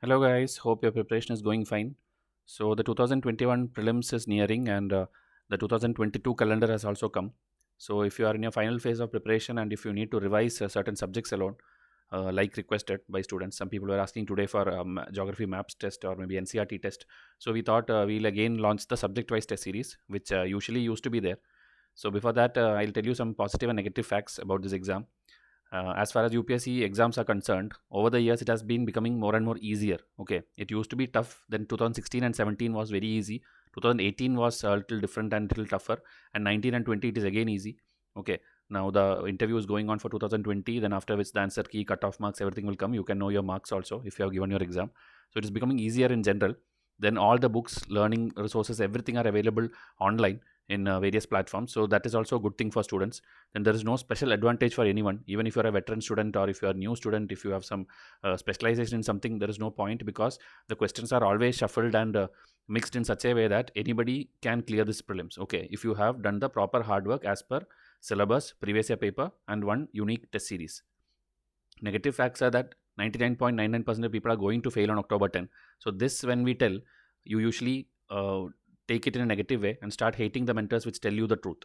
Hello guys, hope your preparation is going fine. So the 2021 prelims is nearing and the 2022 calendar has also come. So if you are in your final phase of preparation and if you need to revise certain subjects alone, like requested by students, some people were asking today for geography maps test or maybe NCRT test. So we thought we'll again launch the subject-wise test series, which usually used to be there. So before that, I'll tell you some positive and negative facts about this exam. As far as UPSC exams are concerned, over the years it has been becoming more and more easier. Okay, it used to be tough. Then 2016 and 17 was very easy. 2018 was a little different and little tougher, and 19 and 20 it is again easy. Okay, now the interview is going on for 2020. Then after which the answer key, cutoff marks, everything will come. You can know your marks also if you have given your exam. So it is becoming easier in general. Then all the books, learning resources, everything are available online in various platforms. So that is also a good thing for students. Then there is no special advantage for anyone, even if you are a veteran student or if you are a new student. If you have some specialization in something, there is no point because the questions are always shuffled and mixed in such a way that anybody can clear this prelims. Okay, if you have done the proper hard work as per syllabus, previous year paper, and one unique test series. Negative facts are that 99.99% of people are going to fail on October 10. So this, when we tell, you usually take it in a negative way and start hating the mentors which tell you the truth.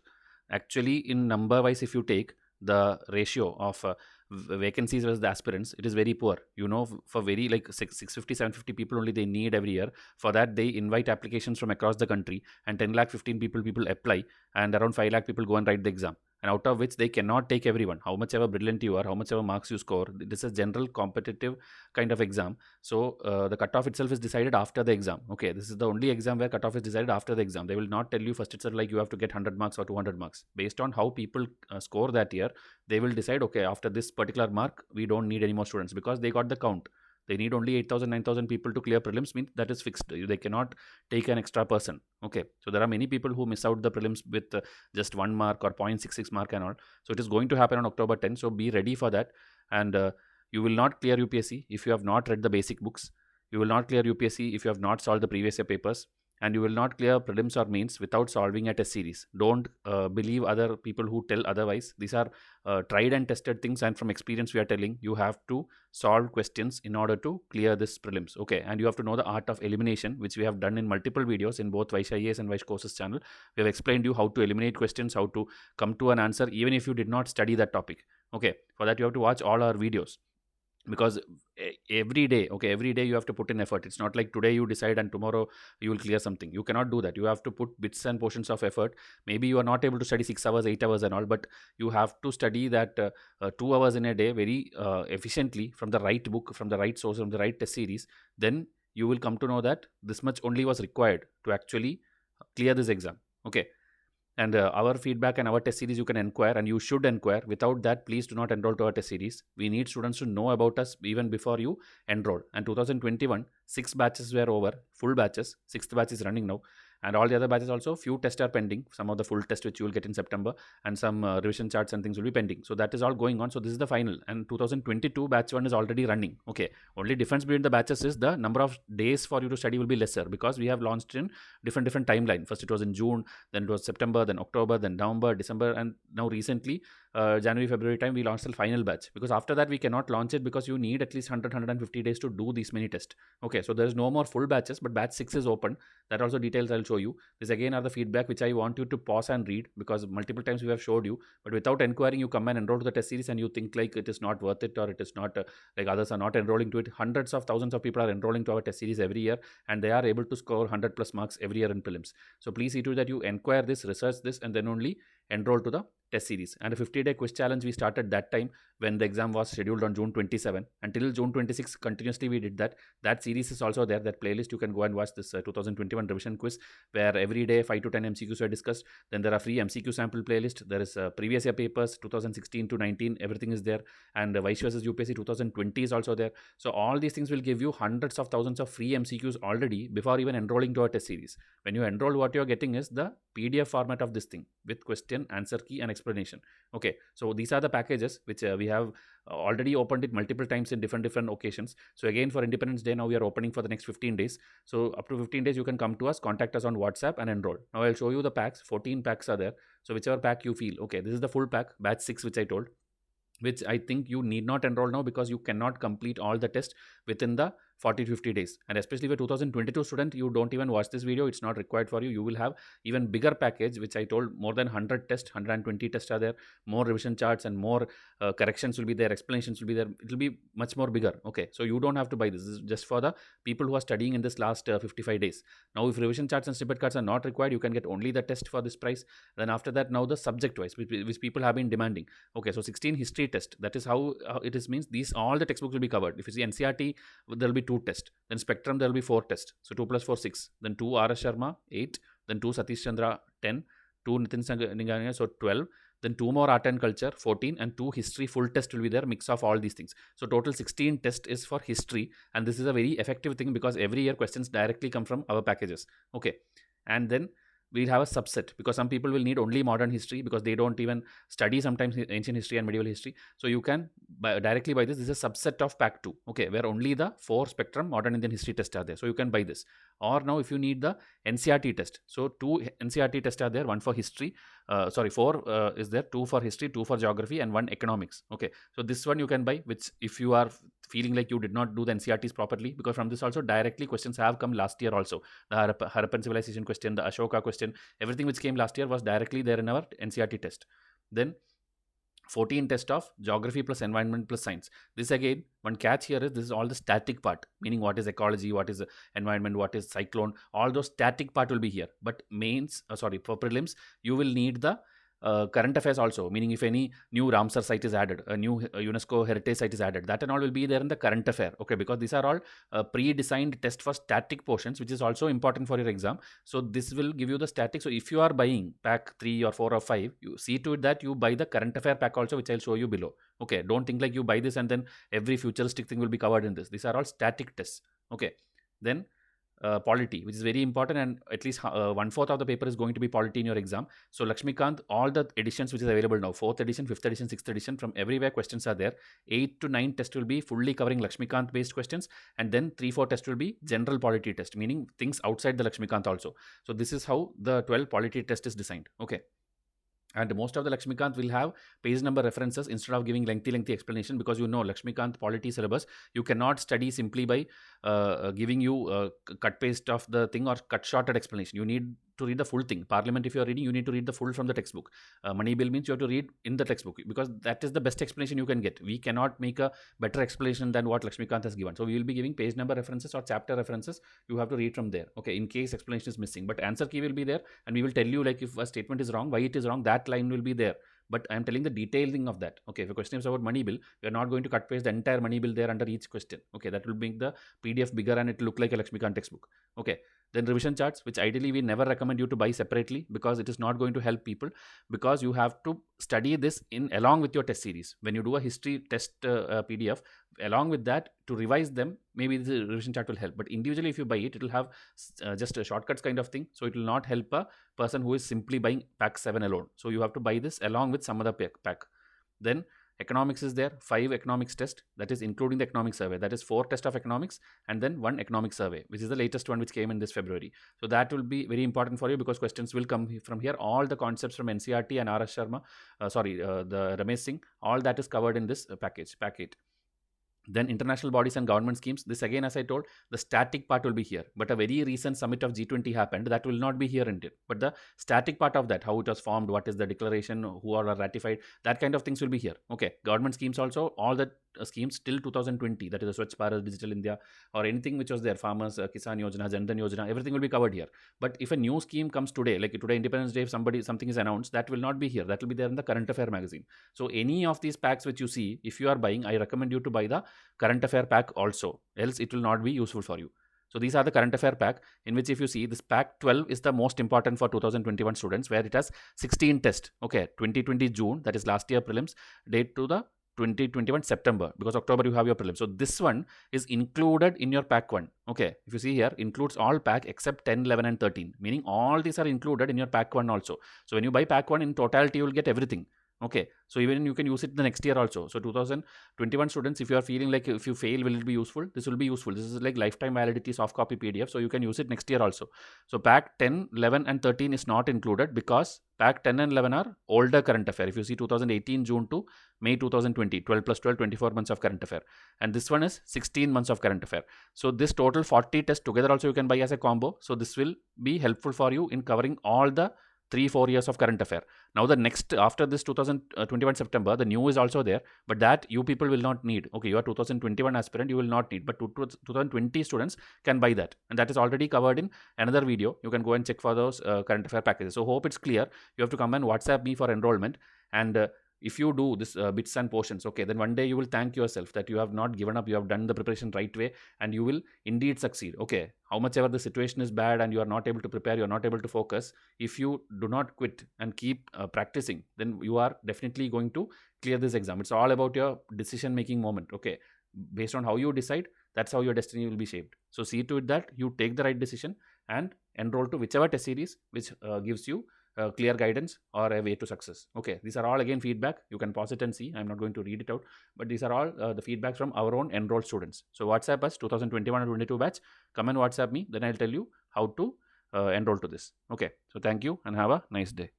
Actually, in number wise, if you take the ratio of vacancies versus the aspirants, it is very poor. You know, for very like 650, 750 people only they need every year. For that, they invite applications from across the country, and 10 lakh 15 people apply, and around 5 lakh people go and write the exam, and out of which they cannot take everyone. How much ever brilliant you are, how much ever marks you score, this is general competitive kind of exam. So the cutoff itself is decided after the exam. Okay, this is the only exam where cutoff is decided after the exam. They will not tell you first itself like you have to get 100 marks or 200 marks. Based on how people score that year, they will decide, okay, after this particular mark we don't need any more students because they got the count. They need only 8,000 9,000 people to clear prelims, means that is fixed. They cannot take an extra person. Okay, so there are many people who miss out the prelims with just 1 mark or 0.66 mark and all. So it is going to happen on October 10. So be ready for that. And you will not clear UPSC if you have not read the basic books. You will not clear UPSC if you have not solved the previous year papers. And you will not clear prelims or mains without solving a test series. Don't believe other people who tell otherwise. These are tried and tested things, and from experience we are telling you have to solve questions in order to clear this prelims. Okay, and you have to know the art of elimination, which we have done in multiple videos in both Vaishya IAS and Vaish Courses channel. We have explained you how to eliminate questions, how to come to an answer even if you did not study that topic. Okay, for that you have to watch all our videos, because every day, okay, every day you have to put in effort. It's not like today you decide and tomorrow you will clear something. You cannot do that. You have to put bits and portions of effort. Maybe you are not able to study 6 hours, 8 hours and all, but you have to study that 2 hours in a day very efficiently from the right book, from the right source, from the right test series. Then you will come to know that this much only was required to actually clear this exam. Okay, and our feedback and our test series you can inquire, and you should inquire. Without that, please do not enroll to our test series. We need students to know about us even before you enroll. And 2021, 6 batches were over, full batches. 6th batch is running now, and all the other batches also, few tests are pending. Some of the full test which you will get in September, and some revision charts and things will be pending. So that is all going on. So this is the final, and 2022 batch 1 is already running. Okay, only difference between the batches is the number of days for you to study will be lesser, because we have launched in different timeline. First it was in June, then it was September, then October, then November, December, and now recently January, February time we launched the final batch, because after that we cannot launch it because you need at least 100 days to do these many tests. Okay, so there is no more full batches, but batch 6 is open. That also details I'll show you. This again are the feedback which I want you to pause and read, because multiple times we have showed you, but without inquiring you come and enroll to the test series and you think like it is not worth it, or it is not like others are not enrolling to it. Hundreds of thousands of people are enrolling to our test series every year, and they are able to score 100 plus marks every year in prelims. So please see to that you inquire this, research this, and then only enroll to the test series. And a 50-day quiz challenge we started that time when the exam was scheduled on June 27 until June 26. Continuously we did that. That series is also there, that playlist. You can go and watch this 2021 revision quiz, where every day 5 to 10 MCQs are discussed. Then there are free MCQ sample playlist. There is previous year papers 2016 to 19, everything is there. And Vice versus UPSC 2020 is also there. So all these things will give you hundreds of thousands of free MCQs already before even enrolling to a test series. When you enroll, what you are getting is the PDF format of this thing with question, answer key, and explanation. Okay, so these are the packages which we have already opened it multiple times in different occasions. So again, for Independence Day now we are opening for the next 15 days. So up to 15 days you can come to us, contact us on WhatsApp and enroll. Now I'll show you the packs. 14 packs are there. So whichever pack you feel, okay, this is the full pack, batch 6 which I told, which I think you need not enroll now because you cannot complete all the tests within the 40 to 50 days. And especially if a 2022 student, you don't even watch this video, it's not required for you. You will have even bigger package, which I told, more than 100 tests, 120 tests are there, more revision charts and more corrections will be there, explanations will be there. It will be much more bigger. Okay, so you don't have to buy this. This is just for the people who are studying in this last 55 days. Now, if revision charts and snippet cards are not required, you can get only the test for this price. Then after that, now the subject wise, which people have been demanding. Okay, so 16 history test. That is how it is, means these all the textbooks will be covered. If you see NCRT, there will be 2 tests. Then Spectrum, there will be 4 tests. So 2 plus 4, 6. Then 2 R.S. Sharma, 8. Then 2 Satish Chandra, 10. 2 Nitin Nigania, so 12. Then 2 more art and culture, 14. And 2 history full test will be there, mix of all these things. So total 16 test is for history. And this is a very effective thing because every year questions directly come from our packages. Okay. And then we'll have a subset, because some people will need only modern history because they don't even study sometimes ancient history and medieval history. So you can directly buy this. This is a subset of pack 2, okay, where only the 4 Spectrum modern Indian history tests are there. So you can buy this. Or now if you need the NCRT test, so 2 NCRT tests are there, 1 for history, 4 is there, 2 for history, 2 for geography, and 1 economics. Okay, so this one you can buy, which if you are feeling like you did not do the NCRTs properly, because from this also directly questions have come last year also. The Harappan civilization question, the Ashoka question, everything which came last year was directly there in our NCRT test. Then 14 test of geography plus environment plus science. This again, one catch here is this is all the static part, meaning what is ecology, what is environment, what is cyclone, all those static part will be here. But mains, for prelims, you will need the current affairs also, meaning if any new Ramsar site is added, a new UNESCO heritage site is added, that and all will be there in the current affair. Okay, because these are all pre-designed test for static portions, which is also important for your exam. So this will give you the static. So if you are buying pack 3 or 4 or 5, you see to it that you buy the current affair pack also, which I'll show you below. Okay, don't think like you buy this and then every futuristic thing will be covered in this. These are all static tests. Okay, then polity, which is very important, and at least 1/4 of the paper is going to be polity in your exam. So Lakshmikant, all the editions which is available now, 4th edition, 5th edition, 6th edition, from everywhere questions are there. 8 to 9 test will be fully covering Lakshmikant based questions, and then 3-4 test will be general polity test, meaning things outside the Lakshmikant also. So this is how the 12 polity test is designed. Okay. And most of the Lakshmikant will have page number references instead of giving lengthy explanation, because you know Lakshmikant polity syllabus, you cannot study simply by giving you cut paste of the thing or cut shorted explanation. You need to read the full thing. Parliament, if you are reading, you need to read the full from the textbook. Money bill means you have to read in the textbook, because that is the best explanation you can get. We cannot make a better explanation than what Lakshmikant has given. So we will be giving page number references or chapter references. You have to read from there. Okay, in case explanation is missing, but answer key will be there, and we will tell you like if a statement is wrong, why it is wrong. That line will be there. But I am telling the detailing of that. Okay, if a question is about money bill, we are not going to cut paste the entire money bill there under each question. Okay, that will make the PDF bigger and it will look like a Lakshmikant textbook. Okay, then revision charts, which ideally we never recommend you to buy separately, because it is not going to help people, because you have to study this in along with your test series. When you do a history test PDF, along with that, to revise them, maybe the revision chart will help. But individually, if you buy it, it will have just a shortcuts kind of thing. So it will not help a person who is simply buying pack 7 alone. So you have to buy this along with some other pack. Then economics is there, 5 economics test, that is including the economic survey. That is 4 test of economics and then 1 economic survey, which is the latest one which came in this February. So that will be very important for you, because questions will come from here. All the concepts from NCRT and R.S. Sharma, the Ramesh Singh, all that is covered in this package, pack 8. Then international bodies and government schemes. This again, as I told, the static part will be here. But a very recent summit of G20 happened. That will not be here in it. But the static part of that, how it was formed, what is the declaration, who are ratified, that kind of things will be here. Okay. Government schemes also, all the schemes till 2020, that is the Swachh Bharat, Digital India, or anything which was there, farmers, Kisan Yojana, Jan Dhan Yojana, everything will be covered here. But if a new scheme comes today, like today Independence Day, if something is announced, that will not be here. That will be there in the current affair magazine. So any of these packs which you see, if you are buying, I recommend you to buy the current affair pack also, else it will not be useful for you. So these are the current affair pack, in which if you see, this pack 12 is the most important for 2021 students, where it has 16 tests. Okay, 2020 June, that is last year prelims, date to the 2021 September, because October you have your prelims. So this one is included in your pack 1. Okay, if you see here, includes all pack except 10, 11 and 13, meaning all these are included in your pack 1 also. So when you buy pack 1 in totality, you will get everything. Okay, so even you can use it the next year also. So 2021 students, if you are feeling like if you fail, will it be useful? This will be useful. This is like lifetime validity soft copy PDF. So you can use it next year also. So pack 10, 11 and 13 is not included because pack 10 and 11 are older current affair. If you see 2018 June to May 2020, 12 plus 12, 24 months of current affair. And this one is 16 months of current affair. So this total 40 tests together also you can buy as a combo. So this will be helpful for you in covering all the 3-4 years of current affair. Now the next after this 2021 September, the new is also there, but that you people will not need. Okay, you are 2021 aspirant, you will not need, but 2020 students can buy that, and that is already covered in another video. You can go and check for those current affair packages. So hope it's clear. You have to come and WhatsApp me for enrollment, and if you do this bits and portions, okay, then one day you will thank yourself that you have not given up, you have done the preparation right way, and you will indeed succeed. Okay, how much ever the situation is bad and you are not able to prepare, you are not able to focus, if you do not quit and keep practicing, then you are definitely going to clear this exam. It's all about your decision making moment. Okay, based on how you decide, that's how your destiny will be shaped. So see to it that you take the right decision and enroll to whichever test series which gives you clear guidance or a way to success. Okay, these are all again feedback. You can pause it and see. I'm not going to read it out, but these are all the feedbacks from our own enrolled students. So WhatsApp us 2021 and 22 batch. Come and WhatsApp me, then I'll tell you how to enroll to this. Okay, so thank you and have a nice day.